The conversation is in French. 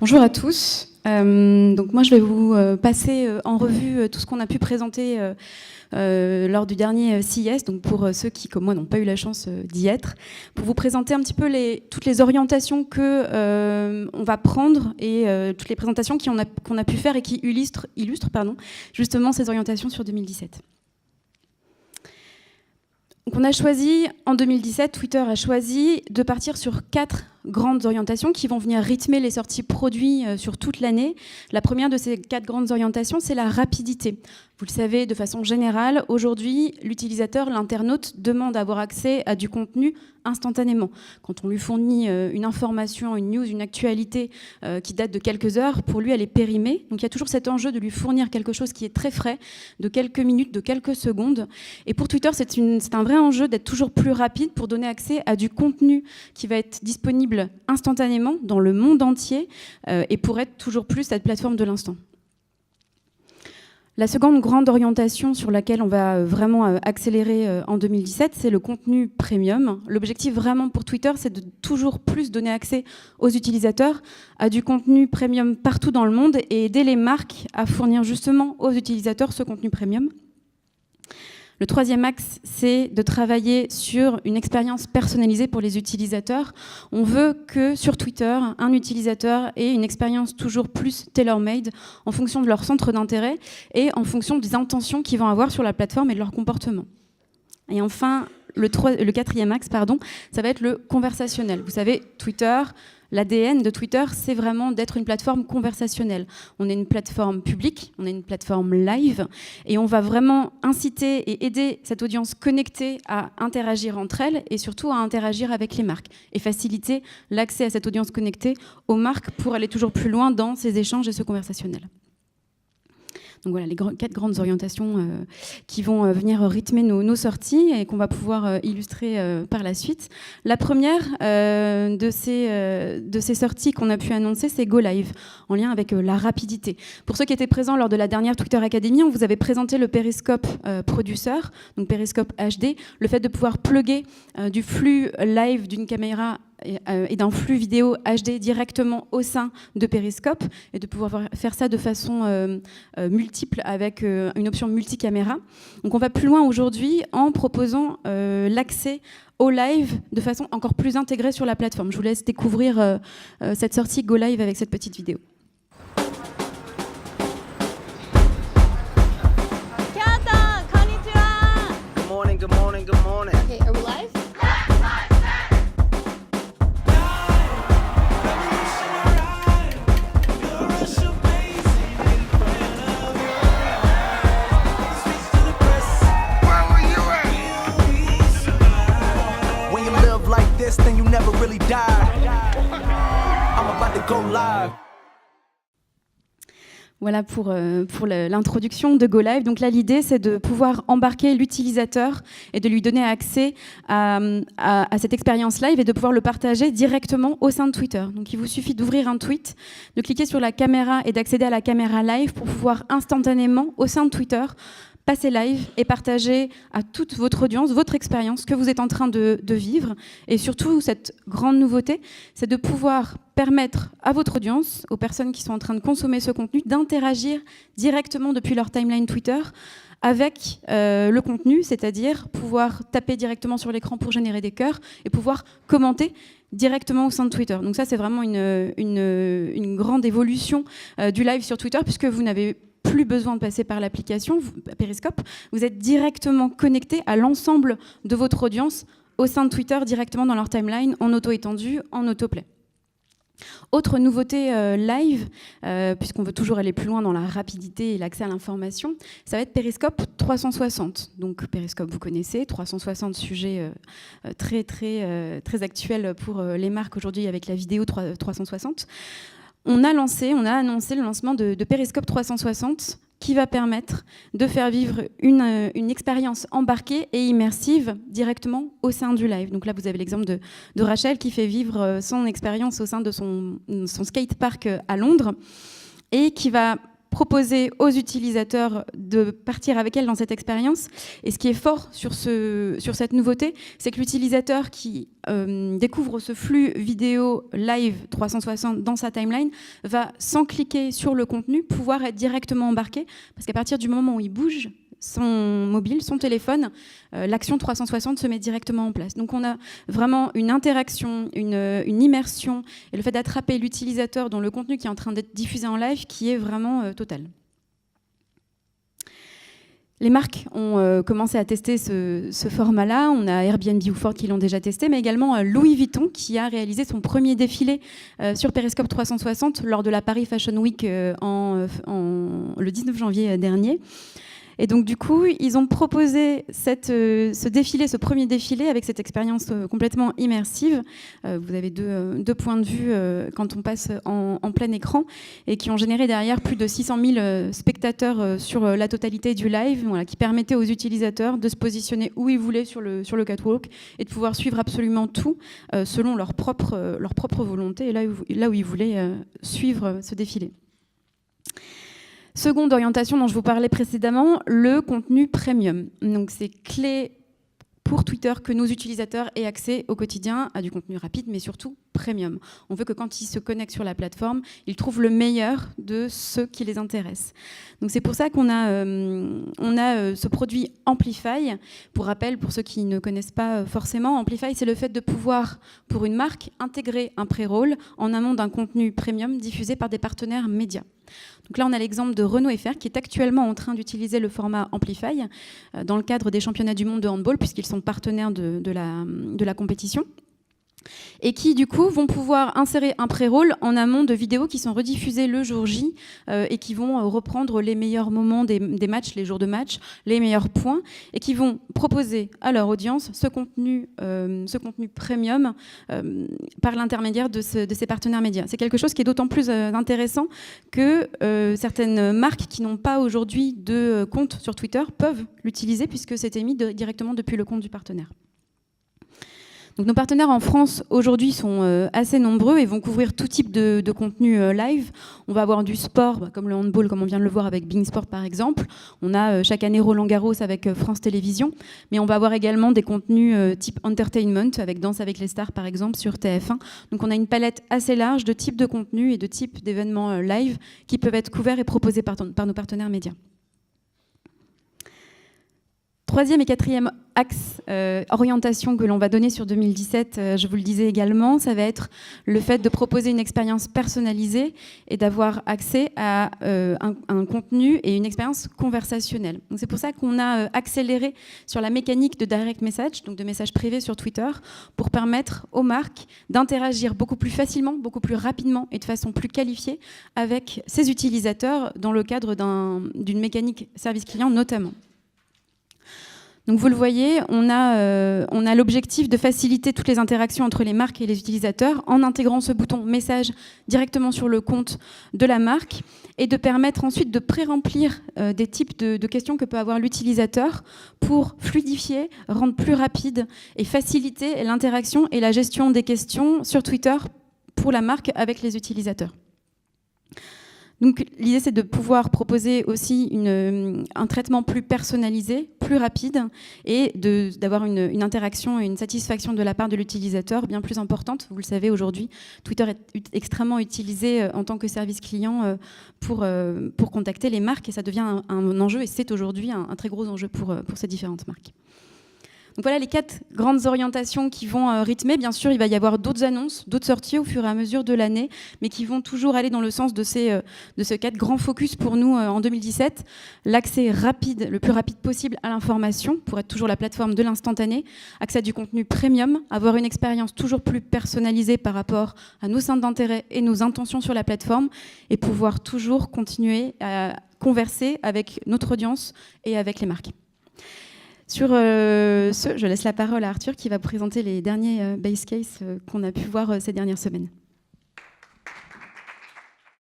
Bonjour à tous. Donc moi, je vais vous passer en revue tout ce qu'on a pu présenter lors du dernier CES, donc pour ceux qui, comme moi, n'ont pas eu la chance d'y être, pour vous présenter un petit peu toutes les orientations que on va prendre et toutes les présentations qu'on a pu faire et qui illustrent justement ces orientations sur 2017. Donc on a choisi, en 2017, Twitter a choisi de partir sur 4 grandes orientations qui vont venir rythmer les sorties produits sur toute l'année. La première de ces 4 grandes orientations, c'est la rapidité. Vous le savez, de façon générale, aujourd'hui, l'utilisateur, l'internaute, demande à avoir accès à du contenu instantanément. Quand on lui fournit une information, une news, une actualité qui date de quelques heures, pour lui, elle est périmée. Donc il y a toujours cet enjeu de lui fournir quelque chose qui est très frais, de quelques minutes, de quelques secondes. Et pour Twitter, c'est un vrai enjeu d'être toujours plus rapide pour donner accès à du contenu qui va être disponible instantanément dans le monde entier et pour être toujours plus cette plateforme de l'instant. La seconde grande orientation sur laquelle on va vraiment accélérer en 2017, c'est le contenu premium. L'objectif vraiment pour Twitter, c'est de toujours plus donner accès aux utilisateurs à du contenu premium partout dans le monde et aider les marques à fournir justement aux utilisateurs ce contenu premium. Le troisième axe, c'est de travailler sur une expérience personnalisée pour les utilisateurs. On veut que sur Twitter, un utilisateur ait une expérience toujours plus tailor-made en fonction de leur centre d'intérêt et en fonction des intentions qu'ils vont avoir sur la plateforme et de leur comportement. Et enfin, le quatrième axe, ça va être le conversationnel. Vous savez, Twitter, l'ADN de Twitter, c'est vraiment d'être une plateforme conversationnelle. On est une plateforme publique, on est une plateforme live, et on va vraiment inciter et aider cette audience connectée à interagir entre elles et surtout à interagir avec les marques et faciliter l'accès à cette audience connectée aux marques pour aller toujours plus loin dans ces échanges et ce conversationnel. Donc voilà les 4 grandes orientations qui vont venir rythmer nos sorties et qu'on va pouvoir illustrer par la suite. La première de ces sorties qu'on a pu annoncer, c'est Go Live, en lien avec la rapidité. Pour ceux qui étaient présents lors de la dernière Twitter Academy, on vous avait présenté le Periscope Producer, donc Periscope HD, le fait de pouvoir plugger du flux live d'une caméra et d'un flux vidéo HD directement au sein de Periscope et de pouvoir faire ça de façon multiple avec une option multicaméra. Donc on va plus loin aujourd'hui en proposant l'accès au live de façon encore plus intégrée sur la plateforme. Je vous laisse découvrir cette sortie Go Live avec cette petite vidéo. Good morning, good morning, good morning. Okay, are we live? Then you never really die. I'm about to go live. Voilà pour l'introduction de Go Live. Donc là, l'idée, c'est de pouvoir embarquer l'utilisateur et de lui donner accès à cette expérience live et de pouvoir le partager directement au sein de Twitter. Donc il vous suffit d'ouvrir un tweet, de cliquer sur la caméra et d'accéder à la caméra live pour pouvoir instantanément, au sein de Twitter, passer live et partager à toute votre audience, votre expérience que vous êtes en train de vivre. Et surtout, cette grande nouveauté, c'est de pouvoir permettre à votre audience, aux personnes qui sont en train de consommer ce contenu, d'interagir directement depuis leur timeline Twitter avec le contenu, c'est-à-dire pouvoir taper directement sur l'écran pour générer des cœurs et pouvoir commenter directement au sein de Twitter. Donc ça, c'est vraiment une grande évolution du live sur Twitter, puisque vous n'avez plus besoin de passer par l'application Periscope. Vous êtes directement connecté à l'ensemble de votre audience au sein de Twitter, directement dans leur timeline, en auto-étendue, en autoplay. Autre nouveauté live, puisqu'on veut toujours aller plus loin dans la rapidité et l'accès à l'information, ça va être Periscope 360. Donc Periscope, vous connaissez, 360 sujets très actuels pour les marques aujourd'hui avec la vidéo 360. On a annoncé le lancement de Periscope 360 qui va permettre de faire vivre une expérience embarquée et immersive directement au sein du live. Donc là, vous avez l'exemple de Rachel qui fait vivre son expérience au sein de son skatepark à Londres et qui va proposer aux utilisateurs de partir avec elle dans cette expérience. Et ce qui est fort sur cette nouveauté, c'est que l'utilisateur qui découvre ce flux vidéo live 360 dans sa timeline va, sans cliquer sur le contenu, pouvoir être directement embarqué, parce qu'à partir du moment où il bouge son mobile, son téléphone, l'action 360 se met directement en place. Donc on a vraiment une interaction, une immersion, et le fait d'attraper l'utilisateur dans le contenu qui est en train d'être diffusé en live qui est vraiment total. Les marques ont commencé à tester ce format-là. On a Airbnb ou Ford qui l'ont déjà testé, mais également Louis Vuitton qui a réalisé son premier défilé sur Periscope 360 lors de la Paris Fashion Week le 19 janvier dernier. Et donc du coup, ils ont proposé ce premier défilé avec cette expérience complètement immersive. Vous avez deux points de vue quand on passe en plein écran et qui ont généré derrière plus de 600 000 spectateurs sur la totalité du live, voilà, qui permettait aux utilisateurs de se positionner où ils voulaient sur le catwalk et de pouvoir suivre absolument tout selon leur propre volonté et là où ils voulaient suivre ce défilé. Seconde orientation dont je vous parlais précédemment, le contenu premium. Donc c'est clé pour Twitter que nos utilisateurs aient accès au quotidien à du contenu rapide, mais surtout premium. On veut que quand ils se connectent sur la plateforme, ils trouvent le meilleur de ce qui les intéresse. Donc c'est pour ça qu'on a ce produit Amplify. Pour rappel, pour ceux qui ne connaissent pas forcément, Amplify, c'est le fait de pouvoir, pour une marque, intégrer un pré-roll en amont d'un contenu premium diffusé par des partenaires médias. Donc là, on a l'exemple de Renault FR qui est actuellement en train d'utiliser le format Amplify dans le cadre des championnats du monde de handball, puisqu'ils sont partenaires de la compétition. Et qui, du coup, vont pouvoir insérer un pré-roll en amont de vidéos qui sont rediffusées le jour J et qui vont reprendre les meilleurs moments des matchs, les jours de match, les meilleurs points, et qui vont proposer à leur audience ce contenu premium par l'intermédiaire de ces partenaires médias. C'est quelque chose qui est d'autant plus intéressant que certaines marques qui n'ont pas aujourd'hui de compte sur Twitter peuvent l'utiliser puisque c'est émis directement depuis le compte du partenaire. Donc nos partenaires en France aujourd'hui sont assez nombreux et vont couvrir tout type de contenu live. On va avoir du sport, comme le handball, comme on vient de le voir avec Bein Sport par exemple. On a chaque année Roland Garros avec France Télévisions, mais on va avoir également des contenus type entertainment avec Danse avec les stars par exemple sur TF1. Donc on a une palette assez large de types de contenus et de types d'événements live qui peuvent être couverts et proposés par nos partenaires médias. Troisième et quatrième axe, orientation que l'on va donner sur 2017, je vous le disais également, ça va être le fait de proposer une expérience personnalisée et d'avoir accès à un contenu et une expérience conversationnelle. Donc c'est pour ça qu'on a accéléré sur la mécanique de direct message, donc de messages privés sur Twitter, pour permettre aux marques d'interagir beaucoup plus facilement, beaucoup plus rapidement et de façon plus qualifiée avec ses utilisateurs dans le cadre d'une mécanique service client notamment. Donc vous le voyez, on a l'objectif de faciliter toutes les interactions entre les marques et les utilisateurs en intégrant ce bouton message directement sur le compte de la marque et de permettre ensuite de pré-remplir des types de questions que peut avoir l'utilisateur pour fluidifier, rendre plus rapide et faciliter l'interaction et la gestion des questions sur Twitter pour la marque avec les utilisateurs. Donc l'idée, c'est de pouvoir proposer aussi un traitement plus personnalisé, plus rapide, et d'avoir une interaction et une satisfaction de la part de l'utilisateur bien plus importante. Vous le savez, aujourd'hui, Twitter est extrêmement utilisé en tant que service client pour contacter les marques, et ça devient un enjeu, et c'est aujourd'hui un très gros enjeu pour ces différentes marques. Donc voilà les 4 grandes orientations qui vont rythmer. Bien sûr, il va y avoir d'autres annonces, d'autres sorties au fur et à mesure de l'année, mais qui vont toujours aller dans le sens de ce 4 grands focus pour nous en 2017. L'accès rapide, le plus rapide possible à l'information, pour être toujours la plateforme de l'instantané, accès à du contenu premium, avoir une expérience toujours plus personnalisée par rapport à nos centres d'intérêt et nos intentions sur la plateforme, et pouvoir toujours continuer à converser avec notre audience et avec les marques. Sur je laisse la parole à Arthur qui va présenter les derniers base cases qu'on a pu voir ces dernières semaines.